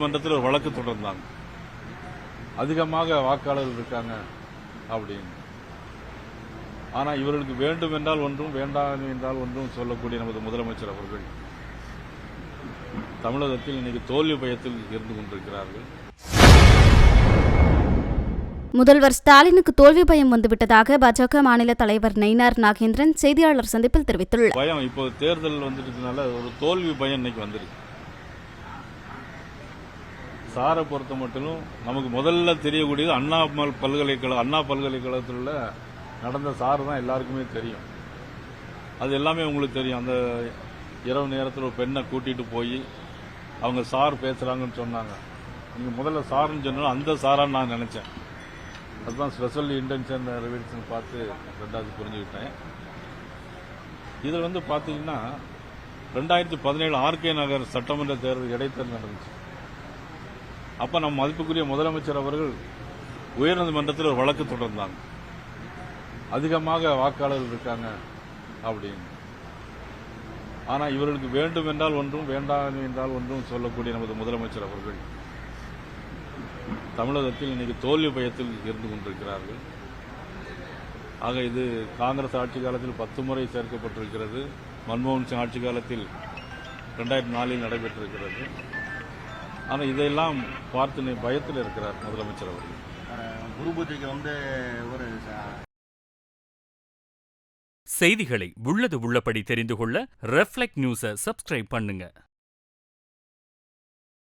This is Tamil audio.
மன்றத்தில் ஒரு வழக்கு தொடர்ந்தாங்க. அதிகமாக வாக்காளர்கள் இருக்காங்க அப்படின்னு. ஆனா இவர்களுக்கு வேண்டும் என்றால் ஒன்றும் வேண்டாம் என்றால் ஒன்றும் சொல்லக்கூடிய நமது முதலமைச்சர் அவர்கள் தமிழகத்தில் இன்னைக்கு தோல்வி பயத்தில் இருந்து கொண்டிருக்கிறார்கள். முதல்வர் ஸ்டாலினுக்கு தோல்வி பயம் வந்துவிட்டதாக பாஜக மாநில தலைவர் நயினார் நாகேந்திரன் செய்தியாளர் சந்திப்பில் தெரிவித்துள்ளார். பயம் இப்போ தேர்தல் வந்துட்டதுனால ஒரு தோல்வி பயம் இன்னைக்கு வந்துருக்கு. சாரை பொறுத்த மட்டும் நமக்கு முதல்ல தெரியக்கூடியது அண்ணா பல்கலைக்கழகத்தில் நடந்த சார் தான் எல்லாருக்குமே தெரியும். அது எல்லாமே உங்களுக்கு தெரியும். அந்த இரவு நேரத்தில் ஒரு பெண்ணை கூட்டிட்டு போய் அவங்க சார் பேசுறாங்கன்னு சொன்னாங்க. நீங்க முதல்ல சார்னு சொன்னாலும் அந்த சாரான்னு நான் நினைச்சேன். அதுதான் ஸ்பெஷல் இன்டென்ஷன் ரெவல்யூஷன் பார்த்து ரெண்டாவது புரிஞ்சுக்கிட்டேன். இதில் பார்த்தீங்கன்னா 2017 ஆர்கே நகர் சட்டமன்ற தேர்தல் இடைத்தேர்தல் நடந்துச்சு. அப்ப நம்ம மதிப்புக்குரிய முதலமைச்சர் அவர்கள் உயர்நீதிமன்றத்தில் ஒரு வழக்கு தொடர்ந்தாங்க. அதிகமாக வாக்காளர்கள் இருக்காங்க அப்படின்னு. ஆனா இவர்களுக்கு வேண்டும் என்றால் ஒன்றும் வேண்டாம் என்றால் ஒன்றும் சொல்லக்கூடிய நமது முதலமைச்சர் அவர்கள் தமிழகத்தில் இன்னைக்கு தோல்வி பயத்தில் இருந்து கொண்டிருக்கிறார்கள். ஆக இது காங்கிரஸ் ஆட்சி காலத்தில் 10 முறை சேர்க்கப்பட்டிருக்கிறது. மன்மோகன் சிங் ஆட்சி காலத்தில் 2004 நடைபெற்றிருக்கிறது. ஆனால் இதையெல்லாம் பார்த்து பயத்தில் இருக்கிறார் முதலமைச்சர் அவர்கள். குரு பூஜைக்கு ஒரு செய்திகளை உள்ளது உள்ளபடி தெரிந்து கொள்ள ரெஃப்ளெக்ட் நியூஸை சப்ஸ்கிரைப் பண்ணுங்க.